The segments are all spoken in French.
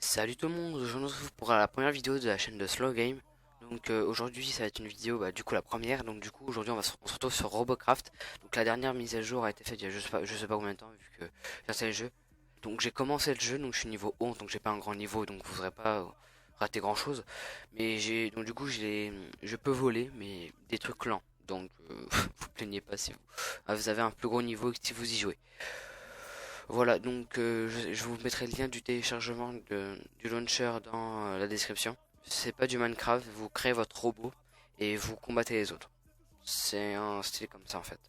Salut tout le monde, je vous retrouve pour la première vidéo de la chaîne de Slow Game. Donc aujourd'hui ça va être une vidéo, du coup la première. Donc du coup aujourd'hui on se retrouve sur Robocraft. Donc la dernière mise à jour a été faite il y a je sais pas combien de temps vu que j'ai installé le jeu. Donc j'ai commencé le jeu, donc je suis niveau 11, donc j'ai pas un grand niveau, donc vous aurez pas raté grand chose. Mais j'ai donc du coup je peux voler, mais des trucs lents. Donc vous plaignez pas si vous avez un plus gros niveau que si vous y jouez. Voilà, donc je vous mettrai le lien du téléchargement du launcher dans la description. C'est pas du Minecraft, vous créez votre robot et vous combattez les autres. C'est un style comme ça en fait.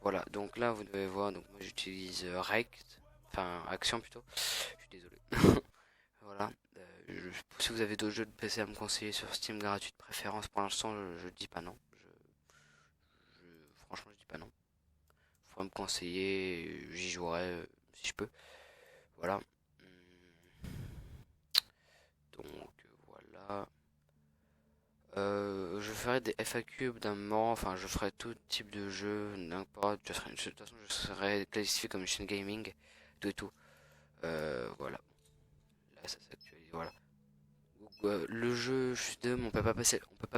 Voilà, donc là vous devez voir, donc moi j'utilise Rect, enfin Action plutôt. Je suis désolé. Voilà. Si vous avez d'autres jeux de PC à me conseiller sur Steam gratuit de préférence, pour l'instant je dis pas non. Franchement je dis pas non. Faut me conseiller, j'y jouerai si je peux. Voilà. Donc voilà. Je ferai des FAQ d'un moment, enfin je ferai tout type de jeu, n'importe, de toute façon je serai classifié comme une chaîne gaming, de tout. Voilà, là ça s'actualise, voilà. Donc, le jeu, je suis désolé, mais on peut pas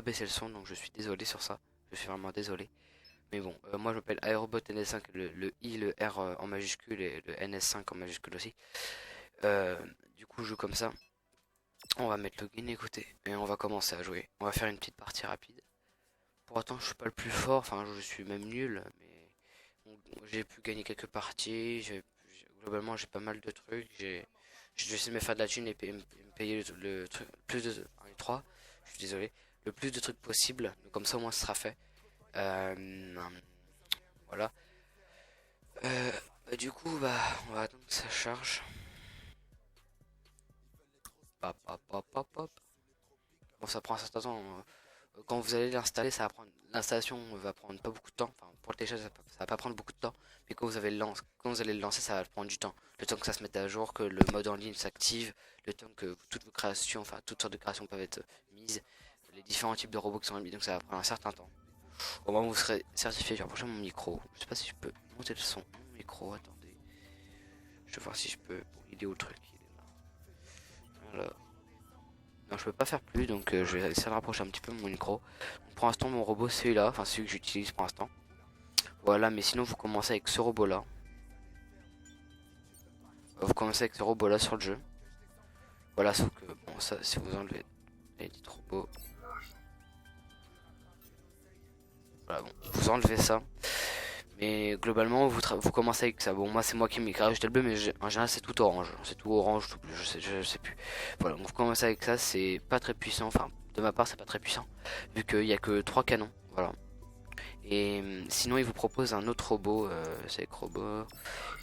baisser le son, donc je suis désolé sur ça, je suis vraiment désolé. Mais bon, moi je m'appelle Aerobot NS5, le I, le R en majuscule et le NS5 en majuscule aussi. Euh, du coup je joue comme ça. On va mettre le gain écoutez et on va commencer à jouer. On va faire une petite partie rapide. Pour autant, je suis pas le plus fort, enfin, je suis même nul, mais bon, j'ai pu gagner quelques parties. Globalement, j'ai pas mal de trucs. Je vais essayer de me faire de la thune et me payer le truc, plus de. Les trois, je suis désolé. Le plus de trucs possible, donc comme ça au moins ce sera fait. Euh, voilà. Du coup, on va attendre que ça charge. Hop, hop, hop, hop, hop. Bon, ça prend un certain temps. Quand vous allez l'installer, l'installation va prendre pas beaucoup de temps. Enfin, pour le télécharger, ça va pas prendre beaucoup de temps. Mais quand vous allez le lancer, ça va prendre du temps. Le temps que ça se mette à jour, que le mode en ligne s'active, le temps que toutes vos créations, enfin toutes sortes de créations peuvent être mises, les différents types de robots qui sont mis, donc ça va prendre un certain temps. Au moment où vous serez certifié, je vais rapprocher mon micro. Je sais pas si je peux monter le son. Mon micro, attendez. Je vais voir si je peux. Bon, il est où le truc? Il est là. Voilà. Non, je peux pas faire plus, donc je vais essayer de rapprocher un petit peu mon micro. Donc, pour l'instant, mon robot c'est celui-là, enfin celui que j'utilise pour l'instant. Voilà, mais sinon vous commencez avec ce robot-là. Vous commencez avec ce robot-là sur le jeu. Voilà, sauf que bon, ça, si vous enlevez les dit robots, voilà, bon, vous enlevez ça. Mais globalement, vous commencez avec ça. Bon, moi c'est moi qui m'ai rajouté le bleu, mais en général c'est tout orange. C'est tout orange, tout bleu, je sais plus. Voilà, donc vous commencez avec ça, c'est pas très puissant. Enfin, de ma part, c'est pas très puissant, vu qu'il y a que 3 canons. Voilà. Et sinon, il vous propose un autre robot. C'est avec robot.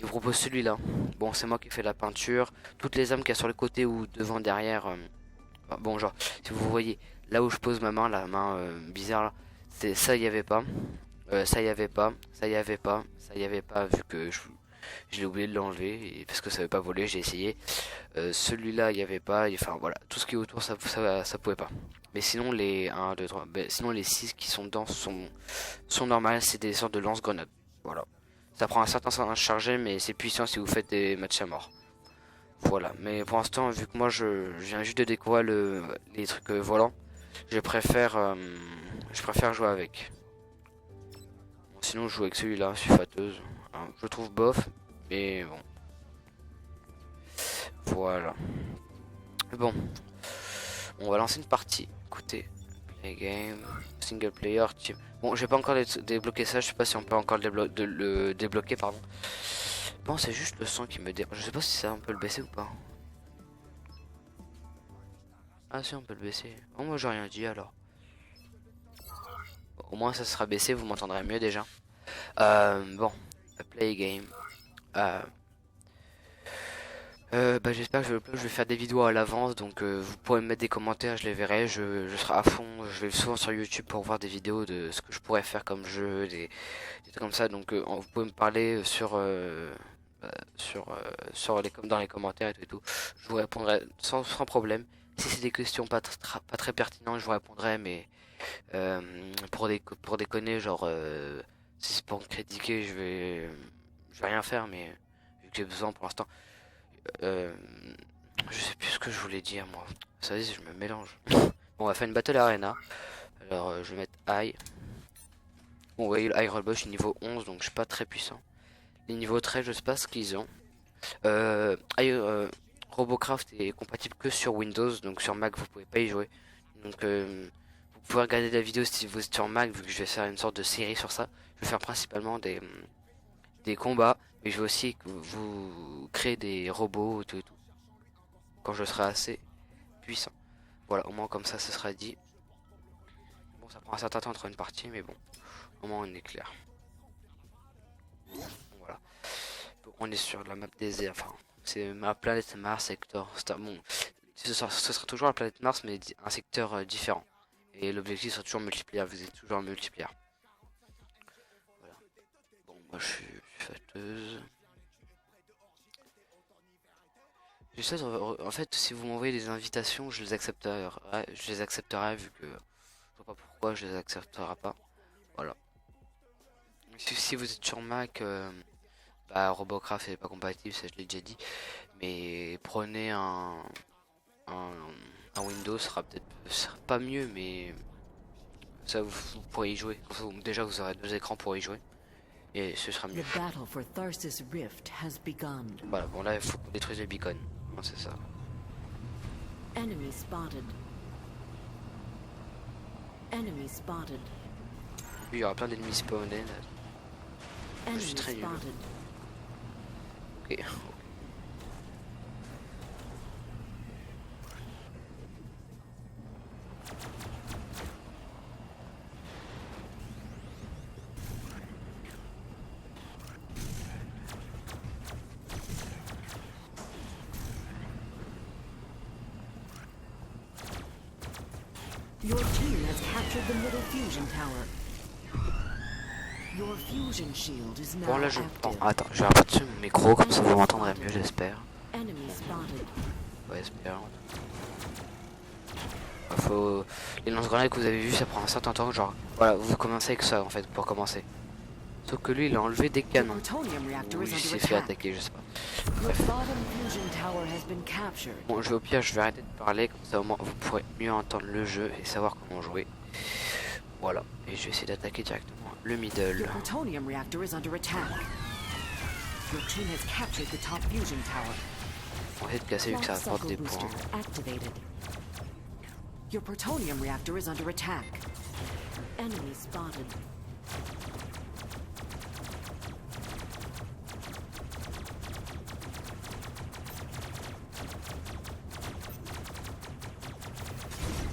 Il vous propose celui-là. Bon, c'est moi qui fais la peinture. Toutes les armes qu'il y a sur le côté ou devant, derrière. Bon, genre, si vous voyez là où je pose ma main, la main bizarre là, c'est ça, il y avait pas. Ça, il y avait pas. Ça, il y avait pas. Ça, il y avait pas, vu que je l'ai oublié de l'enlever. Parce que ça veut pas voler, j'ai essayé. Celui-là, il y avait pas. Enfin, voilà. Tout ce qui est autour, ça pouvait pas. Mais sinon, les 1, 2, 3. Sinon, les 6 qui sont dedans sont normales. C'est des sortes de lance-grenades. Voilà. Ça prend un certain temps à charger, mais c'est puissant si vous faites des matchs à mort. Voilà, mais pour l'instant, vu que moi je viens juste de découvrir les trucs volants, je préfère, euh, je préfère jouer avec. Bon, sinon, je joue avec celui-là, Sulfateuse. Hein, je le trouve bof, mais bon, voilà. Bon, on va lancer une partie. Écoutez, play game, single player, team. Bon, j'ai pas encore débloqué ça, je sais pas si on peut encore le débloquer, pardon. Bon, c'est juste le son qui me dérange. Je sais pas si ça on peut le baisser ou pas. Ah si, on peut le baisser. Oh, moi j'ai rien dit alors. Au moins ça sera baissé, vous m'entendrez mieux déjà. Bon, play game. Euh, J'espère que je vais faire des vidéos à l'avance, donc vous pourrez me mettre des commentaires, je les verrai. Je serai à fond. Je vais souvent sur YouTube pour voir des vidéos de ce que je pourrais faire comme jeu, des trucs comme ça. Donc vous pouvez me parler dans les commentaires et tout. Je vous répondrai sans problème. Si c'est des questions pas très pertinentes, je vous répondrai, mais pour déconner, genre, si c'est pour me critiquer, je vais rien faire, mais vu que j'ai besoin pour l'instant, euh, que je voulais dire moi? Ça y est, je me mélange. Bon, on va faire une battle arena. Alors je vais mettre high. Bon, vous voyez le high rollboy, je suis niveau 11 donc je suis pas très puissant. Les niveaux 13 je sais pas ce qu'ils ont. Robocraft est compatible que sur Windows, donc sur Mac vous pouvez pas y jouer. Donc vous pouvez regarder la vidéo si vous êtes sur Mac, vu que je vais faire une sorte de série sur ça. Je vais faire principalement des combats, mais je vais aussi vous créer des robots tout, quand je serai assez puissant. Voilà, au moins comme ça ce sera dit. Bon, ça prend un certain temps entre une partie, mais bon, au moins on est clair. Voilà. Donc, on est sur la map désert, enfin c'est ma planète Mars secteur. Bon, ce sera toujours la planète Mars, mais un secteur différent. Et l'objectif sera toujours multiplayer, vous êtes toujours multiplayer. Voilà. Bon, moi je suis fâteuse. En fait, si vous m'envoyez des invitations, je les accepterai vu que je vois pas pourquoi je les accepterai pas. Voilà. Si vous êtes sur Mac, bah, Robocraft est pas compatible, ça je l'ai déjà dit. Mais prenez un Windows, sera peut-être pas mieux, mais ça vous pourrez y jouer. Déjà vous aurez 2 écrans pour y jouer. Et ce sera mieux. Voilà, bon là il faut qu'on détruise le beacon. Non, c'est ça. Enemy spotted. Enemy spotted. Il y aura plein d'ennemis spawnés. Je suis très nul. Ok. Your team has captured the middle fusion tower. Your fusion shield is now Bon là je active. prends. Attends, je vais repartir mon micro comme ça vous m'entendrez mieux, j'espère. Enemy spotted. Ouais, j'espère. Faut les lance-grenades que vous avez vu, ça prend un certain temps, genre voilà, vous commencez avec ça en fait pour commencer. Sauf que lui il a enlevé des canons. Ou il s'est fait attaquer, je sais pas. Bref. Bon, je vais au pire, je vais arrêter de parler, comme ça au moins vous pourrez mieux entendre le jeu et savoir comment jouer. Voilà, et je vais essayer d'attaquer directement le middle. On va essayer de casser vu que ça apporte des points. Your plutonium reactor is under attack. Enemy spotted.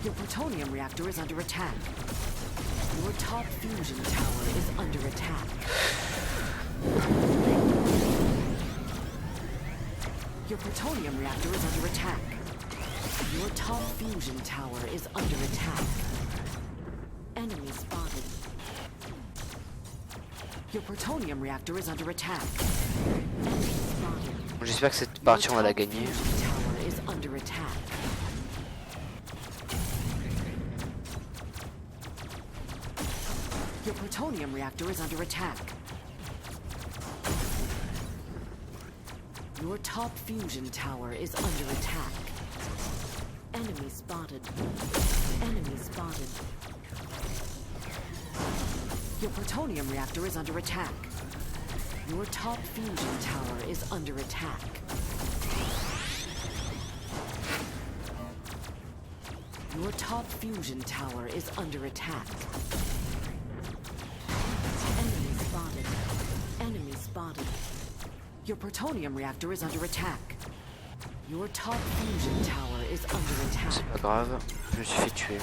Your plutonium reactor is under attack. Your top fusion tower is under attack. Your plutonium reactor is under attack. Your top fusion tower is under attack. Enemy spotted. Your plutonium reactor is under attack. Enemy spotted. J'espère que cette partie on va la gagner. Your top fusion tower is under attack. Your plutonium reactor is under attack. Your top fusion tower is under attack. Enemy spotted. Enemy spotted. Your plutonium reactor is under attack. Your top fusion tower is under attack. Your top fusion tower is under attack. Enemy spotted. Enemy spotted. Your plutonium reactor is under attack. Your top fusion tower is under attack. C'est pas grave, je me suis fait tuer.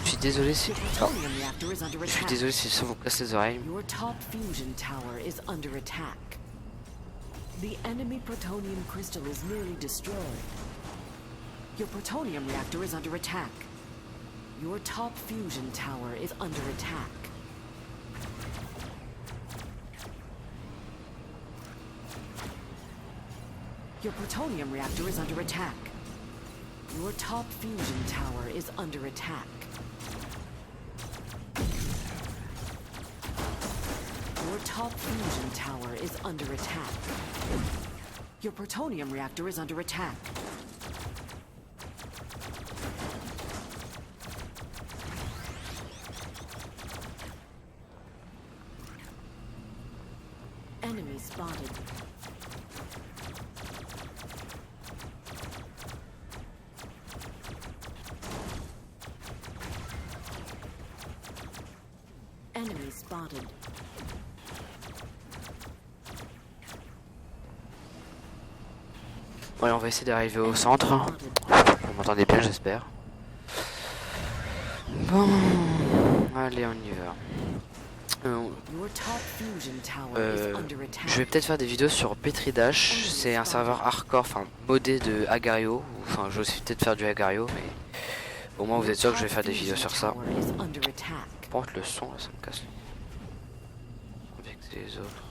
Je suis désolé si... Oh. Je suis désolé si ça vous casse les oreilles. Your top fusion tower is under attack. The enemy plutonium crystal is nearly destroyed. Your plutonium reactor is under attack. Your top fusion tower is under attack. Your plutonium reactor is under attack. Your top fusion tower is under attack. Your top fusion tower is under attack. Your plutonium reactor is under attack. Enemy spotted. Enemy spotted. Ouais, on va essayer d'arriver au centre. Vous m'entendez bien, j'espère. Bon, allez, on y va. Your top fusion tower is under attack. Je vais peut-être faire des vidéos sur Petri Dash. C'est un serveur hardcore, enfin modé de Agario. Enfin, je vais aussi peut-être faire du Agario, mais au moins vous êtes sûr que je vais faire des vidéos sur ça. Par contre, le son là, ça me casse avec les autres.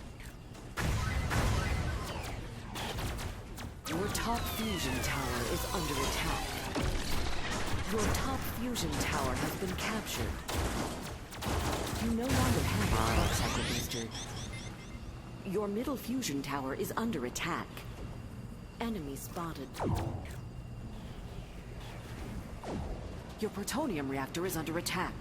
Your top fusion tower is under attack. Your top fusion tower has been captured. You no longer have a top cycle booster. Your middle fusion tower is under attack. Enemy spotted. Your plutonium reactor is under attack.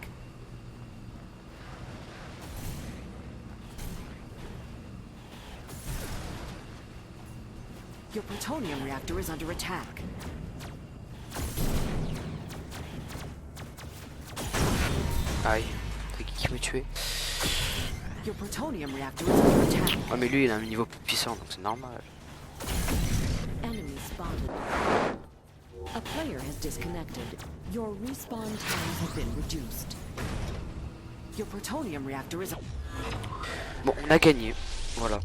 Your plutonium reactor is under attack. Aïe, c'est qui me tuait? Your plutonium reactor is under attack. Ouais, mais lui il a un niveau plus puissant donc c'est normal. Enemy spotted. A player has disconnected. Your respawn times have been reduced. Your plutonium reactor is... Bon, on a gagné, voilà.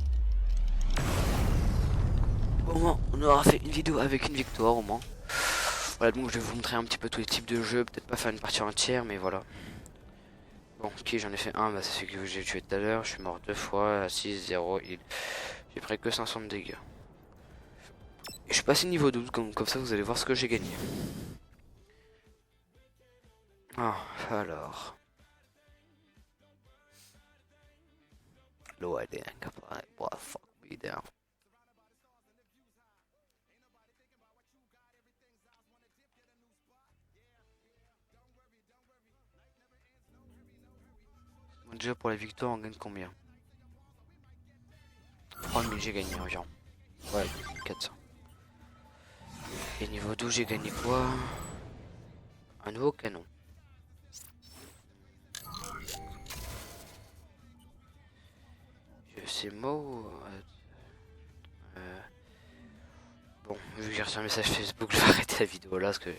Au moins, on aura fait une vidéo avec une victoire au moins. Voilà, donc je vais vous montrer un petit peu tous les types de jeux. Peut-être pas faire une partie entière, mais voilà. Bon, ok, j'en ai fait un, bah, c'est celui que j'ai tué tout à l'heure. Je suis mort 2 fois à 6-0. J'ai pris que 500 de dégâts. Et je suis passé niveau 12, comme ça vous allez voir ce que j'ai gagné. Ah, alors. Loading, what the fuck me down. Déjà pour la victoire on gagne combien? 3000 j'ai gagné environ. Ouais, 400. Et niveau 12 j'ai gagné quoi? Un nouveau canon. C'est mot. Bon, vu que j'ai reçu un message Facebook, je vais arrêter la vidéo là parce que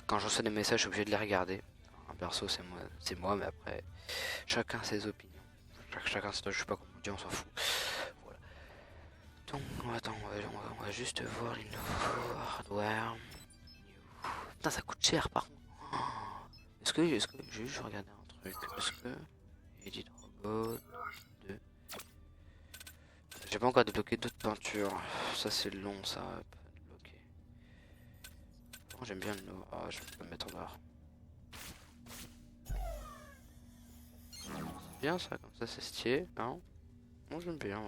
quand je reçois des messages, je suis obligé de les regarder. Un perso, c'est moi, mais après, chacun ses opinions. Chacun ses, je sais pas comment dire, on s'en fout. Voilà. Donc, attends, on va juste voir les nouveaux hardware. Putain, ça coûte cher par contre. Est-ce que je vais regarder un truc? Est-ce que Edit Robot 2. J'ai pas encore débloqué d'autres peintures. Ça c'est long, ça va pas débloquer. Oh, j'aime bien le noir. Ah, je peux me mettre en noir. C'est bien ça, comme ça c'est stylé, hein? Moi j'aime bien.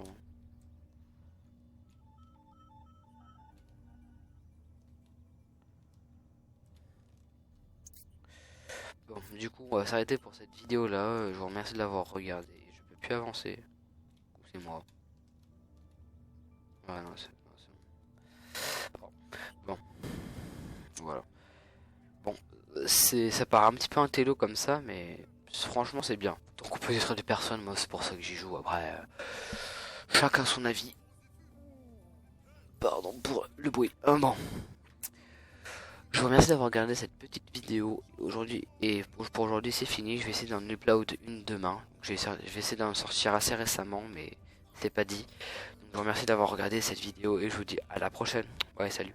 Bon, du coup, on va s'arrêter pour cette vidéo là. Je vous remercie de l'avoir regardé. Je peux plus avancer. C'est moi. Ouais, non, c'est bon. Bon. Voilà. Bon, ça part un petit peu un télo comme ça, mais franchement, c'est bien. Donc, on peut être des personnes, moi, c'est pour ça que j'y joue. Après, chacun son avis. Pardon pour le bruit. Bon. Je vous remercie d'avoir regardé cette petite vidéo aujourd'hui. Et pour aujourd'hui, c'est fini. Je vais essayer d'en upload une demain. Je vais essayer d'en sortir assez récemment, mais c'est pas dit. Donc, je vous remercie d'avoir regardé cette vidéo et je vous dis à la prochaine. Ouais, salut.